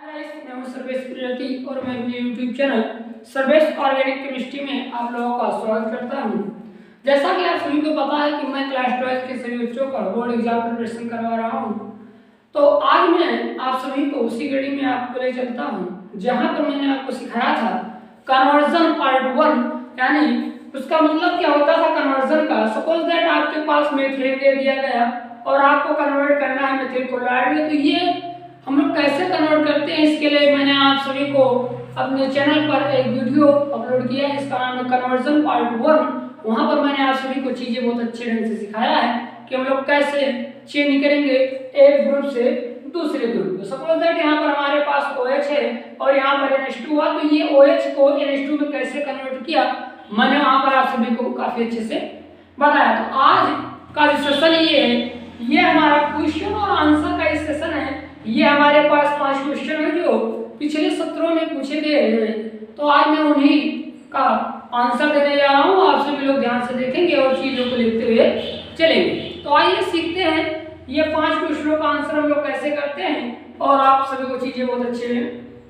मैं हूं सर्वेश प्रजापति और मैं अपने YouTube channel Sarvesh organic chemistry में आप लोगों का स्वागत करता हूं। जैसा कि आप सभी को पता है कि मैं क्लास 12 के सभी बच्चों का बोर्ड एग्जाम प्रिपरेशन करवा रहा हूं, तो आज मैं आप सभी को उसी कड़ी में आपको ले चलता हूं जहां पर मैंने आपको सिखाया था कन्वर्जन पार्ट 1, यानी उसका मतलब क्या होता था कन्वर्जन का। सपोज दैट आपके पास मेथिलीन दे दिया गया और आपको कन्वर्ट करना है मेथिल क्लोराइड में, तो ये हम लोग कैसे कन्वर्ट करते हैं, इसके लिए मैंने आप सभी को अपने चैनल पर एक वीडियो अपलोड किया है, इसका नाम है कन्वर्जन पार्ट 1। वहां पर मैंने आप सभी को चीजें बहुत अच्छे ढंग से सिखाया है कि हम लोग कैसे चेंज करेंगे एक ग्रुप से दूसरे ग्रुप में। सपोज दैट यहाँ पर हमारे पास OH है और यहाँ पर NH2 हुआ, तो ये OH को NH2 में कैसे कन्वर्ट किया मैंने वहां पर आप सभी को काफी अच्छे से बताया। तो आज का जो सेशन ये है, ये हमारा क्वेश्चन और आंसर का सेशन है। ये हमारे पास 5 क्वेश्चन है जो पिछले सत्रों में पूछे गए हैं, तो आज मैं उन्हीं का आंसर देने जा रहा हूँ। आप सभी लोग ध्यान से देखेंगे और चीजों को लिखते हुए चलेंगे। तो आइए सीखते हैं ये 5 क्वेश्चनों का आंसर हम लोग कैसे करते हैं और आप सभी को चीजें बहुत अच्छे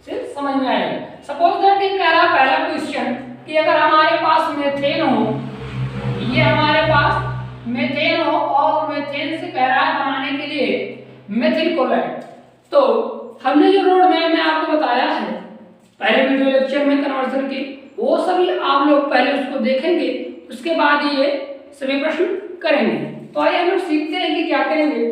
से समझ में आएगी। सपोज दैट ये कह रहा पहला क्वेश्चन कि अगर हमारे पास मेथेन हो, ये हमारे पास मेथेन हो और मेथेन से कह रहा है बनाने के लिए मेथिल क्लोराइड, तो हमने जो रोड मैप में आपको बताया है पहले वीडियो लेक्चर में कन्वर्जन के, वो सभी आप लोग पहले उसको देखेंगे, उसके बाद ये सभी प्रश्न करेंगे। तो आइए हम लोग सीखते हैं कि क्या करेंगे।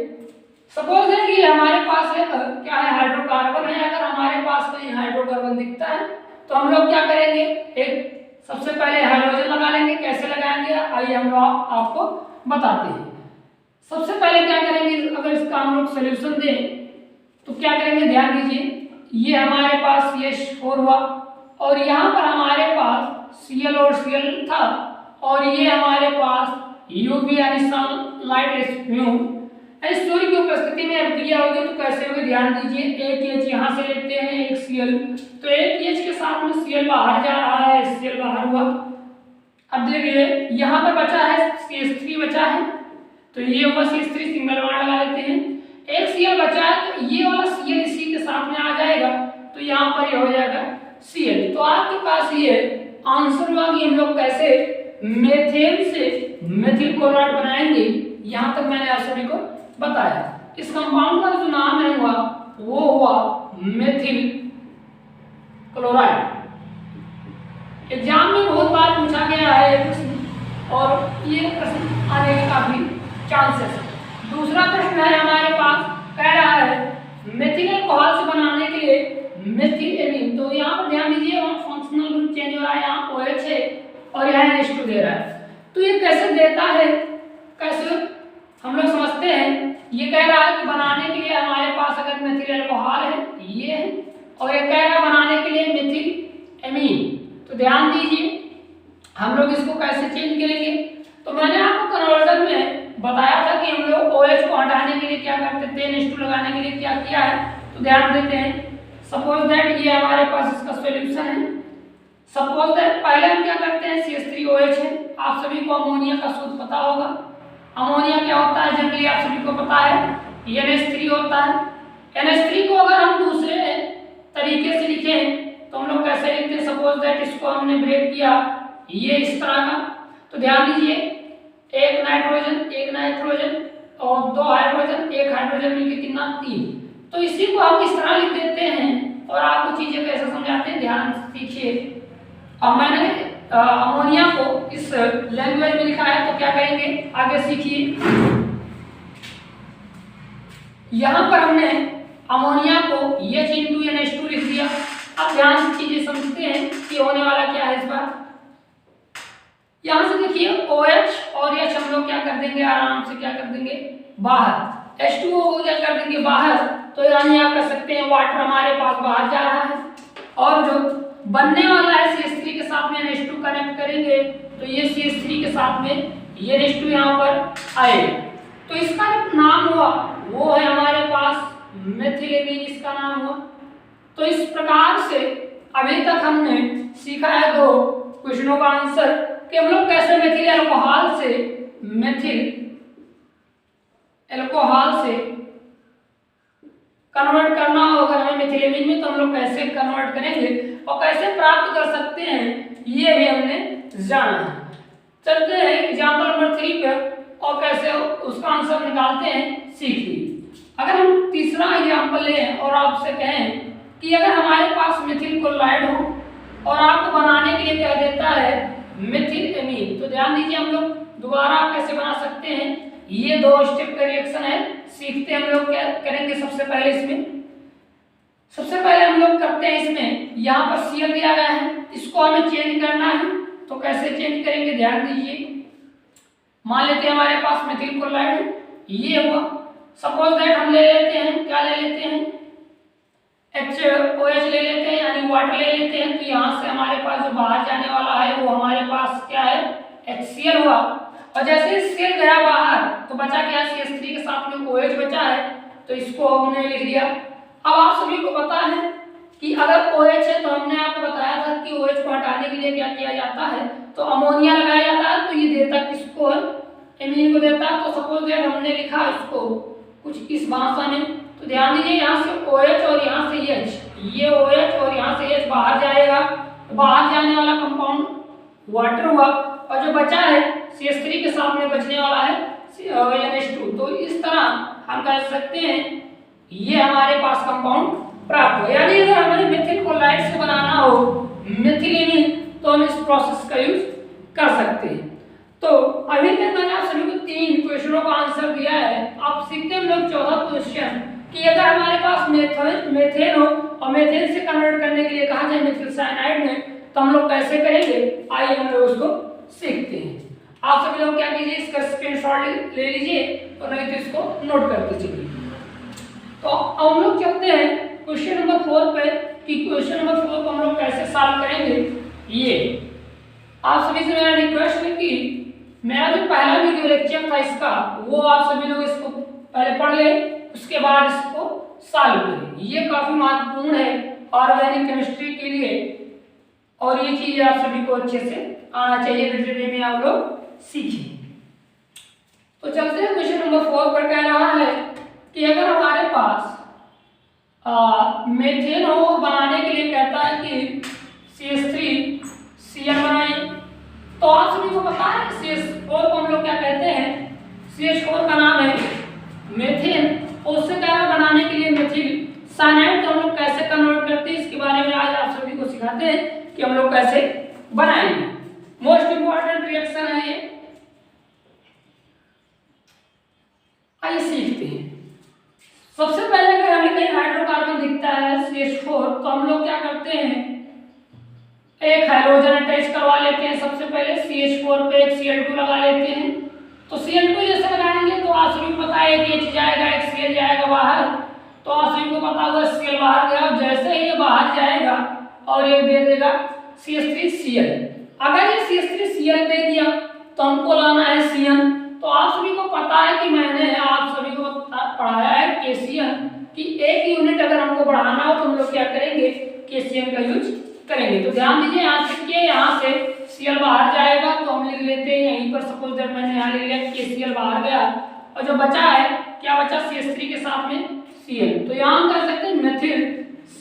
सपोज है कि हमारे पास है क्या है हाइड्रोकार्बन है। अगर हमारे पास कहीं हाइड्रोकार्बन दिखता है तो हम लोग क्या करेंगे, एक सबसे पहले हाइड्रोजन लगा लेंगे। कैसे लगाएंगे आइए हम लोग आपको बताते हैं। सबसे पहले क्या करेंगे, अगर इसका हम लोग सोल्यूशन दें तो क्या करेंगे, ध्यान दीजिए, ये हमारे पास CH4 हुआ और यहाँ पर हमारे पास Cl और Cl था और ये हमारे पास UV यानी सनलाइट सूर्य की उपस्थिति में अभिक्रिया होगी तो कैसे होगी, ध्यान दीजिए। एक H यहाँ से लेते हैं, एक Cl, तो एक H के साथ में Cl बाहर जा रहा है, Cl बाहर हुआ। अब देखिए यहाँ पर बचा है CH3 बचा है, तो ये होगा CH3 सिंगल बॉन्ड लगा लेते हैं। एक Cl बचा है तो ये वाला Cl इसी के साथ में आ जाएगा, तो यहाँ पर ये हो जाएगा Cl। तो आपके पास ये आंसर हुआ कि हम लोग कैसे मेथेन से मेथिल क्लोराइड बनाएंगे। यहाँ तक मैंने आप सभी को बताया। इस कंपाउंड का जो नाम है वो हुआ मेथिल क्लोराइड। एग्जाम में बहुत बार पूछा गया है ये प्रश्न और ये प्रश्न आने के काफी चांसेस है। दूसरा प्रश्न है हमारे पास, कह रहा है मेथिल अल्कोहल से बनाने के लिए मेथिल एमीन, तो यहाँ पर ध्यान दीजिए फंक्शनल ग्रुप चेंज हो रहा है, यहाँ OH है और यहाँ NH2 दे रहा है। तो ये कैसे देता है, कैसे हम लोग समझते हैं। ये कह रहा है कि बनाने के लिए हमारे पास अगर मेथिल अल्कोहल है ये है और ये कह रहा है बनाने के लिए मेथिल एमीन, तो ध्यान दीजिए हम लोग इसको कैसे चेंज करेंगे। तो मैंने आपको कन्वर्जन में बताया था कि हम लोग OH को हटाने के लिए क्या करते थे, NH2 लगाने के लिए क्या किया है, तो ध्यान देते हैं। सपोज दैट ये हमारे पास इसका सॉल्यूशन है। सपोज दैट पहले हम क्या करते हैं, CH3OH है। आप सभी को अमोनिया का सूत्र पता होगा। अमोनिया क्या होता है जनरली आप सभी को पता है, NH3 होता है। NH3 को अगर हम दूसरे तरीके से लिखें तो हम लोग कैसे लिखते हैं, सपोज दैट इसको हमने ब्रेक किया ये इस तरह का, तो ध्यान दीजिए एक नाइट्रोजन और 2 हाइड्रोजन, एक हाइड्रोजन मिलकर कितना 3, तो इसी को हम इस तरह लिख देते हैं और आपको चीजें कैसे समझाते हैं ध्यान सीखिए। अब मैंने अमोनिया को इस लैंग्वेज में लिखा है तो क्या करेंगे आगे सीखिए। यहाँ पर हमने अमोनिया को H*NH2 लिख दिया। अब ध्यान से चीजें समझते हैं कि होने वाला क्या है इस बार। यहाँ से देखिए OH और H हम लोग क्या कर देंगे, आराम से क्या कर देंगे बाहर, H2O को क्या कर देंगे बाहर, तो यानी आप कर सकते हैं वाटर हमारे पास बाहर जा रहा है और जो बनने वाला है CH3 के साथ में NH2 कनेक्ट करेंगे तो ये CH3 के साथ में ये NH2 यहाँ पर आएगा, तो इसका जो नाम हुआ वो है हमारे पास मेथिलेमीन, इसका नाम हुआ। तो इस प्रकार से अभी तक हमने सीखा है 2 क्वेश्चनों का आंसर कि हम लोग कैसे मेथिल अल्कोहल से कन्वर्ट करना होगा हमें मेथिलेमीन में, तो हम लोग और कैसे प्राप्त कर सकते हैं ये भी हमने जाना है। चलते हैं एग्जाम्पल नंबर 3 पर और कैसे उसका आंसर निकालते हैं सीखिए। अगर हम तीसरा एग्जाम्पल लें और आपसे कहें कि अगर हमारे पास मिथिल क्लोराइड हो और आपको बनाने के लिए कह देता है मिथिल एमीन, तो ध्यान दीजिए हम लोग दोबारा कैसे बना सकते हैं। ये 2 स्टेप का रिएक्शन है, सीखते हम लोग क्या करेंगे। सबसे पहले हम लोग करते हैं इसमें यहाँ पर Cl दिया गया है, इसको हमें चेंज करना है। तो कैसे चेंज करेंगे ध्यान दीजिए। मान लेते हैं हमारे पास मिथिल क्लोराइड है, ये हुआ। सपोज दैट हम ले लेते हैं, क्या ले लेते हैं, HOH ले लेते हैं यानी वाटर ले लेते हैं। तो यहाँ से हमारे पास जो बाहर जाने वाला है वो हमारे पास क्या है, HCl हुआ। और जैसे Cl गया बाहर तो बचा क्या, CH3 के साथ में OH बचा है, तो इसको हमने लिख दिया। अब आप सभी को पता है कि अगर OH है तो हमने आपको बताया था कि OH को हटाने के लिए क्या किया जाता है, तो अमोनिया लगाया जाता है। तो ये देता किसको, एमीन को देता है। तो सपोज दैट हमने लिखा इसको कुछ इस भाषा में। तो ध्यान दीजिए यहाँ से OH और यहाँ से H, ये OH और यहाँ से H बाहर जाएगा, तो बाहर जाने वाला कंपाउंड वाटर हुआ। और जो बचा है CH3 के साथ में बचने वाला है NH2। तो इस तरह हम कह सकते हैं ये हमारे पास कंपाउंड प्राप्त हो। यानी अगर हमें मिथिल क्लोराइड से बनाना हो मिथिल एमीन तो हम इस प्रोसेस का यूज कर सकते हैं। तो अभी तक मैंने आप सभी को 3 क्वेश्चनों का आंसर दिया है। आप सीखते हैं लोग 14 क्वेश्चन कि अगर हमारे पास मेथेन हो और मेथेन से कन्वर्ट करने के लिए कहा जाए मिथिल साइनाइड में, तो हम लोग कैसे करेंगे, आइए हम लोग उसको सीखते हैं। आप सभी लोग क्या कीजिए, इसका स्क्रीनशॉट ले लीजिए और नहीं तो इसको नोट करते चलिए। तो अब हम लोग चलते हैं क्वेश्चन नंबर 4 पे कि क्वेश्चन नंबर 4 को हम लोग कैसे सॉल्व करेंगे। ये आप सभी से मेरा रिक्वेस्ट है कि मेरा जो पहला वीडियो लेक्चर था इसका वो आप सभी लोग इसको पहले पढ़ लें, उसके बाद इसको सॉल्व करें। ये काफी महत्वपूर्ण है ऑर्गेनिक केमिस्ट्री के लिए और ये चीज आप सभी को अच्छे से आना चाहिए, रिलेटेड में आप लोग सीखें। तो चलते हैं क्वेश्चन नंबर 4 पर। कह रहा है कि अगर हमारे पास मेथेन हो बनाने के लिए कहता है कि CH3Cl बनाएं, तो आप सभी को पता है CH4 को हम लोग क्या कहते हैं, CH4 का नाम है मेथेन। उससे क्या बनाने के लिए मिथिल साइनाइड तो हम लोग कैसे कन्वर्ट करते हैं इसके बारे में आज आप सभी को सिखाते हैं कि हम लोग कैसे बनाएंगे। मोस्ट इंपॉर्टेंट रिएक्शन है ये, आइए सीखते हैं। सबसे पहले अगर हमें कहीं हाइड्रोकार्बन दिखता है CH4 तो हम लोग क्या करते हैं, एक हाइड्रोजन अटैच करवा लेते हैं। सबसे पहले CH4 पे एक Cl2 लगा लेते हैं। तो Cl2 जैसे लगाएंगे तो आप सभी को पता है कि H जाएगा, एक Cl जाएगा बाहर। तो आप सभी को पता होगा Cl बाहर गया, जैसे ही ये बाहर जाएगा और ये दे देगा CH3Cl। अगर ये CH3Cl दे दिया तो हमको लाना है Cn। तो आप सभी को पता है कि मैंने आप सभी को पढ़ाया है KCl कि एक यूनिट अगर हमको बढ़ाना हो तो हम लोग क्या करेंगे, KCl का यूज करेंगे। तो ध्यान दीजिए यहाँ से कि यहाँ से Cl बाहर जाएगा तो हम लिख लेते हैं यहीं पर। सपोज दैट मैंने यहाँ लिख लिया KCl बाहर गया और जो बचा है क्या बचा, CH3 के साथ में Cl। तो यहाँ हम कर सकते हैं मेथिल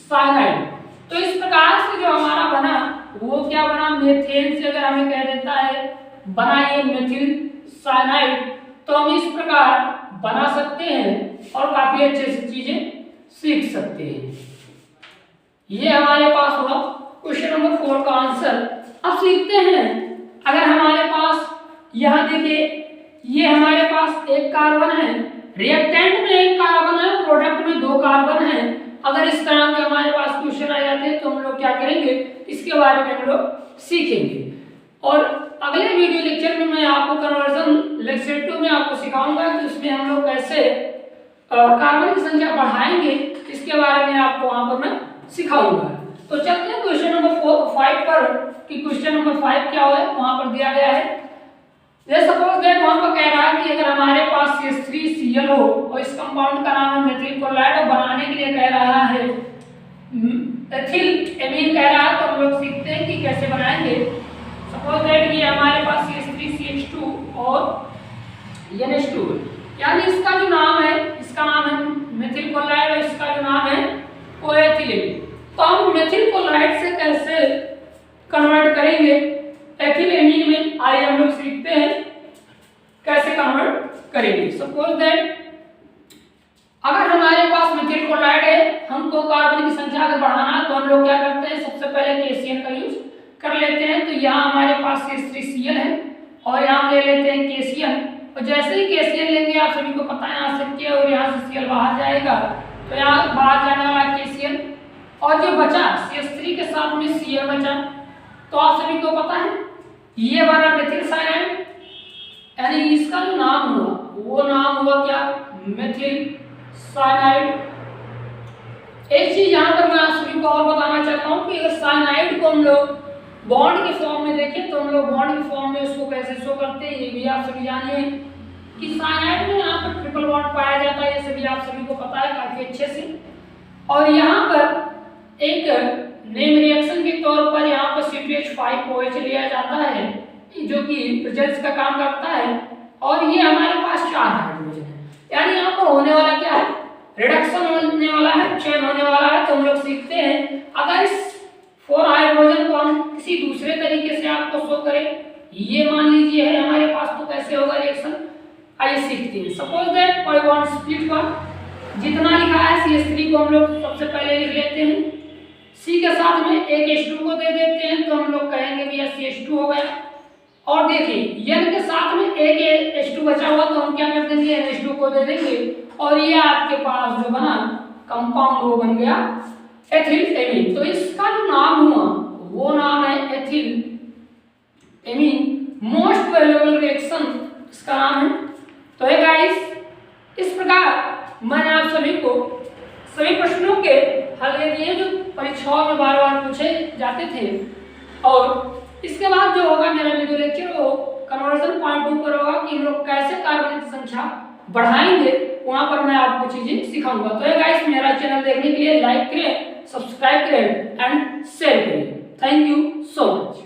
साइनाइड। तो इस प्रकार से जो हमारा बना वो क्या बना, मेथेन से अगर हमें कह देता है बनाइए मेथिल साइनाइड, तो हम इस प्रकार बना सकते हैं और काफी अच्छे से चीजें सीख सकते हैं। ये हमारे पास हुआ क्वेश्चन नंबर 4 का आंसर। अब सीखते हैं अगर हमारे पास यहाँ देखिए ये हमारे पास एक कार्बन है, रिएक्टेंट में एक कार्बन है, प्रोडक्ट में 2 कार्बन है। अगर इस तरह के हमारे पास क्वेश्चन आ जाते हैं तो हम लोग क्या करेंगे, इसके बारे में हम लोग सीखेंगे। और अगले वीडियो लेक्चर में मैं आपको कन्वर्जन लेक्चर 2 में आपको सिखाऊंगा कि उसमें हम लोग कैसे कार्बन की संख्या बढ़ाएंगे, इसके बारे में आपको वहां पर मैं सिखाऊंगा। तो चलते हैं क्वेश्चन नंबर 5 पर कि क्वेश्चन नंबर 5 क्या है वहां पर दिया गया है। जैसे सपोज दैट वहां पर कह रहा है कि अगर हमारे पास CH3Cl हो और इस कंपाउंड का नाम है मेथिल क्लोराइड और बनाने के लिए कह रहा है एथिल एमीन कह रहा है, तो हम लोग सीखते हैं कि कैसे बनाएंगे। सपोज दैट ये हमारे पास CH3CH2 और NH2, यानी इसका जो नाम है, इसका नाम है मेथिल क्लोराइड और इसका जो नाम है कोएथिलीन। तो हम मेथिल क्लोराइड से कैसे कन्वर्ट करेंगे एथिल एमीन में, आइए हम लोग सीखते हैं कैसे कन्वर्ट करेंगे। सपोज दैट अगर हमारे पास मेथिल क्लोराइड है, हमको कार्बन की संख्या अगर बढ़ाना है तो हम लोग क्या करते हैं, सबसे पहले KCl का यूज कर लेते हैं। तो यहाँ हमारे पास CH3Cl है और यहाँ हम ले लेते हैं KCl, और जैसे ही KCl लेंगे आप सभी को पता है यहाँ से K और यहाँ से Cl बाहर जाएगा, तो यहाँ बाहर जाने वाला KCl और जो बचा CH3 के साथ में Cl बचा, तो आप सभी को पता है ये हमारा मेथिल साइनाइड, यानी इसका जो नाम हुआ वो नाम हुआ क्या, मेथिल साइनाइड। एक चीज यहाँ पर मैं आप सभी को और बताना चाहता हूँ कि अगर साइनाइड को हम लोग बॉन्ड के फॉर्म में देखें तो हम लोग बॉन्ड के फॉर्म में उसको कैसे शो करते हैं, ये भी आप सभी जानिए कि साइनाइड में यहाँ पर ट्रिपल बॉन्ड पाया जाता है, ये सभी आप सभी को पता है काफी अच्छे से। और यहाँ पर एक नेम रिएक्शन के तौर पर यहाँ पर CH5OH लिया जाता है जो कि प्रेजेंस का काम करता है, और ये हमारे पास 4 हाइड्रोजन है, यानी यहाँ पर होने वाला क्या है, रिडक्शन होने वाला है, चेन होने वाला है। तो हम लोग सीखते हैं अगर इस 4 हाइड्रोजन को हम किसी दूसरे तरीके से आपको शो करें, ये मान लीजिए है हमारे पास, तो कैसे होगा रिएक्शन, आइए सीखते हैं। सपोज दैट कोई बॉन्ड स्प्लिट का जितना लिखा है CH3 को हम लोग सबसे पहले लिख लेते हैं, C के साथ में एक H2 को दे देते हैं, तो हम लोग कहेंगे भैया CH2 हो गया। और देखिए N के साथ में एक H2 बचा हुआ, तो हम क्या कर देंगे, NH2 को दे देंगे, और ये आपके पास जो बना कंपाउंड वो बन गया एथिल एमीन। तो इसका जो नाम हुआ वो नाम है ethyl amine, most valuable reaction इसका नाम है। तो ये गाइस इस प्रकार मैंने आप सभी को सभी प्रश्नों के हल दे दिए जो परीक्षाओं में बार बार पूछे जाते थे, और इसके बाद जो होगा मेरा वीडियो लेक्चर वो कन्वर्जन पॉइंट 2 पर होगा कि हम लोग कैसे कार्बन की संख्या बढ़ाएंगे, वहां पर मैं आपको चीजें सिखाऊंगा। तो ये गाइस मेरा चैनल देखने के लिए लाइक करें, सब्सक्राइब करें एंड शेयर करें। Thank you so much.